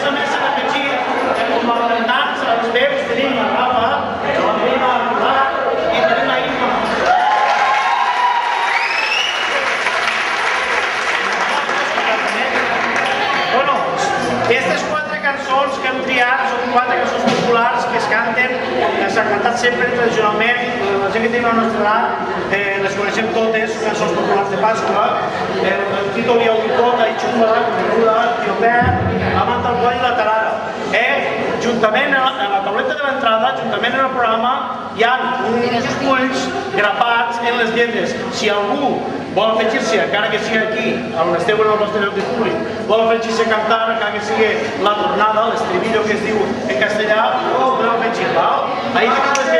a més s'ha afegit que com a cantants, els veus, tenim la Rafa, la Prima, i tenim la Isma. Bueno, aquestes 4 cançons que hem triat són 4 cançons populars que es canten, que s'han cantat sempre tradicionalment, la gent que tenim a la nostra edat les coneixem totes, són cançons populars de Pasqua, el títol i el Picota i Xumba, Coneguda, Tio Pep, la Manta al Coll i la Tarada. Juntament a la tauleta de l'entrada, juntament en el programa, hi ha uns fulls grapats en les lletres. Si algú vol afegir-se, encara que sigui aquí, on esteu en el vostre lloc de públic, vol afegir-se a cantar, encara que sigui la tornada, l'estribillo que es diu en castellà, ho podeu afegir, val? Ahí tenim les